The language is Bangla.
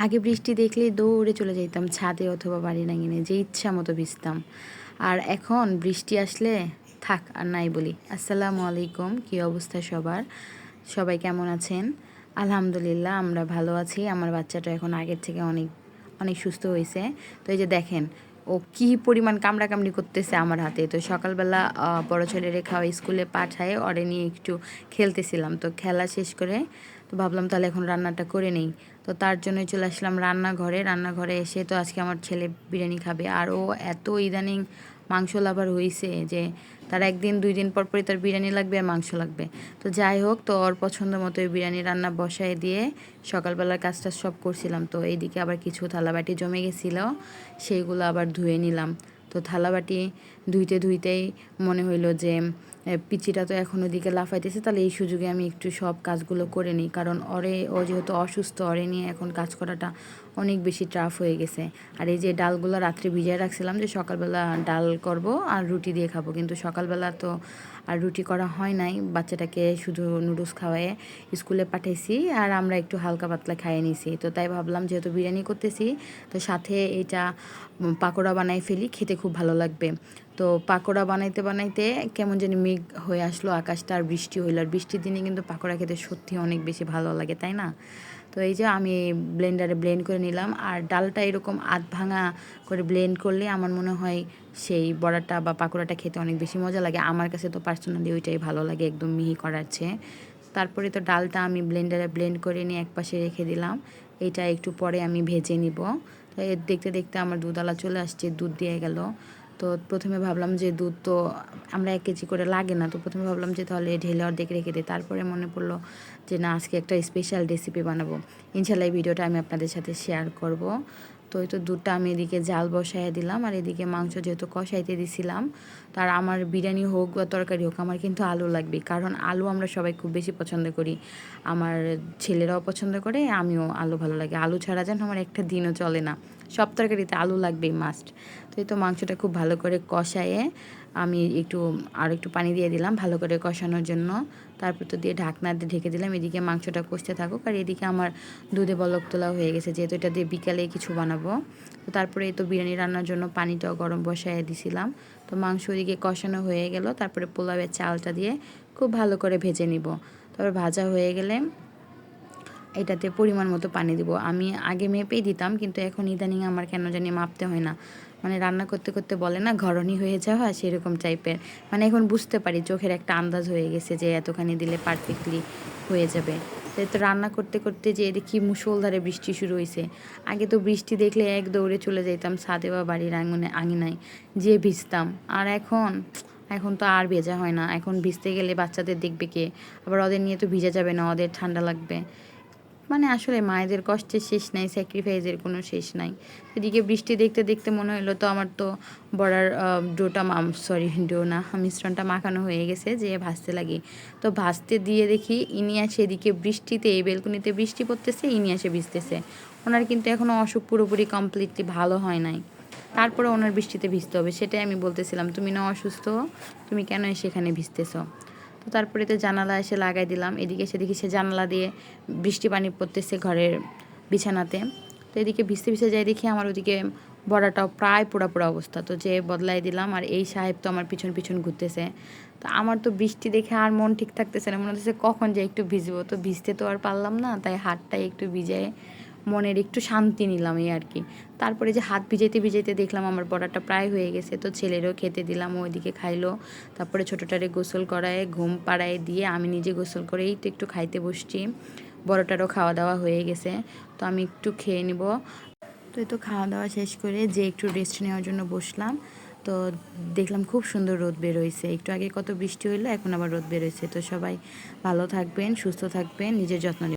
আগে বৃষ্টি দেখলেই দৌড়ে চলে যাইতাম ছাদে অথবা বাড়ির আঙিনায়, যে ইচ্ছা মতো ভিজতাম। আর এখন বৃষ্টি আসলে থাক আর নাই বলি। আসসালামু আলাইকুম, কী অবস্থা সবার? সবাই কেমন আছেন? আলহামদুলিল্লাহ আমরা ভালো আছি। আমার বাচ্চাটা এখন আগের থেকে অনেক অনেক সুস্থ হয়েছে। তো এই যে দেখেন, ও কি পরিমাণ কামড়াকামড়ি করতেছে আমার হাতে। তো সকালবেলা বড় ছেলেরে খাওয়া স্কুলে পাঠায়, ওরে নিয়ে একটু খেলতেছিলাম। তো খেলা শেষ করে তো ভাবলাম তাহলে এখন রান্নাটা করে নেই। তো তার জন্যই চলে আসলাম রান্নাঘরে এসে তো আজকে আমার ছেলে বিরিয়ানি খাবে। আর ও এত ইদানিং মাংস লাভার হয়েছে যে তার একদিন দুই দিন পর পরই তার বিরিয়ানি লাগবে আর মাংস লাগবে। তো যাই হোক, তো ওর পছন্দ মতো বিরিয়ানি রান্না বসায় দিয়ে সকালবেলার কাজটা সব করছিলাম। তো এইদিকে আবার কিছু থালাবাটি জমে গেছিলো, সেইগুলো আবার ধুয়ে নিলাম। তো থালাবাটি ধুইতেই মনে হইলো যে পিচিটা তো এখন ওদিকে লাফাইতেছে, তাহলে এই সুযোগে আমি একটু সব কাজগুলো করে নিই। কারণ ও যেহেতু অসুস্থ, নিয়ে এখন কাজ করাটা অনেক বেশি টাফ হয়ে গেছে। আর এই যে ডালগুলো রাত্রে ভিজিয়ে রাখছিলাম যে সকালবেলা ডাল করব আর রুটি দিয়ে খাবো, কিন্তু সকালবেলা তো আর রুটি করা হয় নাই। বাচ্চাটাকে শুধু নুডলস খাওয়ায়ে স্কুলে পাঠাইছি আর আমরা একটু হালকা পাতলা খাইয়ে নিছি। তো তাই ভাবলাম যেহেতু বিরিয়ানি করতেছি, তো সাথে এটা পাকোড়া বানাই ফেলি, খেতে খুব ভালো লাগবে। তো পাকোড়া বানাইতে কেমন জানি মেঘ হয়ে আসলো আকাশটা, আর বৃষ্টি হইলো। আর বৃষ্টির দিনে কিন্তু পাকোড়া খেতে সত্যি অনেক বেশি ভালো লাগে, তাই না? তো এই যে আমি ব্লেন্ডারে ব্লেন্ড করে নিলাম। আর ডালটা এরকম আধ ভাঙা করে ব্লেন্ড করলে আমার মনে হয় সেই বড়াটা বা পাকোড়াটা খেতে অনেক বেশি মজা লাগে। আমার কাছে তো পার্সোনালি ওইটাই ভালো লাগে, একদম মিহি করার চেয়ে। তারপরে তো ডালটা আমি ব্লেন্ডারে ব্লেন্ড করে নিয়ে একপাশে রেখে দিলাম। এটা একটু পরে আমি ভেজে নিব। তো দেখতে দেখতে আমার দুধওয়ালা চলে আসছে, দুধ দিয়ে গেল। তো প্রথমে ভাবলাম যে দুধ তো আমরা 1 কেজি করে লাগে না, তো প্রথমে ভাবলাম যে তাহলে ঢেলে অর্ধেক রেখে দিই। তারপরে মনে পড়লো যে না, আজকে একটা স্পেশাল রেসিপি বানাবো। ইনশাল্লাহ এই ভিডিওটা আমি আপনাদের সাথে শেয়ার করব। তো এই তো দুধটা আমি এদিকে জাল বসাইয়া দিলাম, আর এদিকে মাংস যেহেতু কষাইতে দিছিলাম। তার আমার বিরিয়ানি হোক বা তরকারি হোক, আমার কিন্তু আলু লাগবে। কারণ আলু আমরা সবাই খুব বেশি পছন্দ করি। আমার ছেলেরাও পছন্দ করে, আমিও আলু ভালো লাগে। আলু ছাড়া যেন আমার একটা দিনও চলে না, সব তরকারিতে আলু লাগবেই মাস্ট। তো এই তো মাংসটা খুব ভালো করে কষায়ে আমি আর একটু পানি দিয়ে দিলাম ভালো করে কষানোর জন্য। তারপর তো দিয়ে ঢাকনা দিয়ে ঢেকে দিলাম। এদিকে মাংসটা কষতে থাকুক, আর এদিকে আমার দুধে বলক তোলা হয়ে গেছে, যেহেতু এটা দিয়ে বিকালে কিছু বানাবো। তো তারপরে এই তো বিরিয়ানি রান্নার জন্য পানিটাও গরম বসায় দিছিলাম। তো মাংস ওদিকে কষানো হয়ে গেল। তারপরে পোলাওয়ের চালটা দিয়ে খুব ভালো করে ভেজে নিব। তারপর ভাজা হয়ে গেলে এটাতে পরিমাণ মতো পানি দিব। আমি আগে মেপেই দিতাম, কিন্তু এখন ইদানিং আমার কেন জানি মাপতে হয় না। মানে রান্না করতে করতে বলে না ঘরণী হয়ে যাওয়া, সেরকম টাইপের। মানে এখন বুঝতে পারি, চোখের একটা আন্দাজ হয়ে গেছে যে এতখানি দিলে পারফেক্টলি হয়ে যাবে। তাই তো রান্না করতে করতে যে দেখি মুষলধারে বৃষ্টি শুরু হয়েছে। আগে তো বৃষ্টি দেখলে এক দৌড়ে চলে যাইতাম ছাদে বা বাড়ির আঙিনায়, যেয়ে ভিজতাম। আর এখন তো আর ভেজা হয় না। এখন ভিজতে গেলে বাচ্চাদের দেখবে কে, আবার ওদের নিয়ে তো ভিজা যাবে না, ওদের ঠান্ডা লাগবে। মানে আসলে মায়েদের কষ্টের শেষ নাই, স্যাক্রিফাইসের কোনো শেষ নাই। এদিকে বৃষ্টি দেখতে দেখতে মনে হলো তো আমার তো বড়ার ডো না, মিশ্রণটা মাখানো হয়ে গেছে, যে ভাজতে লাগি। তো ভাজতে দিয়ে দেখি ইনি আসে এদিকে বৃষ্টিতে, এই বেলকুনিতে বৃষ্টি পড়তেছে, ইনি আসে ভিজতেছে। ওনার কিন্তু এখনও অসুখ পুরোপুরি কমপ্লিটলি ভালো হয় নাই, তারপরে ওনার বৃষ্টিতে ভিজতে হবে। সেটাই আমি বলতেছিলাম, তুমি না অসুস্থ, তুমি কেন এসে এখানে ভিজতেছো? তো তারপরে তো জানালা এসে লাগাই দিলাম। এদিকে এসে দেখি সে জানালা দিয়ে বৃষ্টি পানি পড়তেছে ঘরের বিছানাতে। তো এদিকে ভিজতে ভিজতে যাই দেখি আমার ওদিকে বড়াটাও প্রায় পোড়া পোড়া অবস্থা। তো যে বদলাই দিলাম, আর এই সাহেব তো আমার পিছন পিছন ঘুরতেছে। তো আমার তো বৃষ্টি দেখে আর মন ঠিক থাকতেছে না, মনে হচ্ছে কখন যে একটু ভিজবো। তো ভিজতে তো আর পারলাম না, তাই হাতটাই একটু ভিজায় মনের একটু শান্তি নিলাম, এই আর কি। তারপরে যে হাত ভিজাইতে ভিজাইতে দেখলাম আমার বড়াটা প্রায় হয়ে গেছে। তো ছেলেরও খেতে দিলাম, ওইদিকে খাইলো। তারপরে ছোটোটারে গোসল করায় ঘুম পাড়ায় দিয়ে আমি নিজে গোসল করেই তো একটু খাইতে বসছি। বড়টারও খাওয়া দাওয়া হয়ে গেছে, তো আমি একটু খেয়ে নিব। তো এই তো খাওয়া দাওয়া শেষ করে যে একটু রেস্ট নেওয়ার জন্য বসলাম। তো দেখলাম খুব সুন্দর রোদ বের হয়েছে। একটু আগে কত বৃষ্টি হইলো, এখন আবার রোদ বের হয়েছে। তো সবাই ভালো থাকবেন, সুস্থ থাকবেন, নিজের যত্ন নেবেন।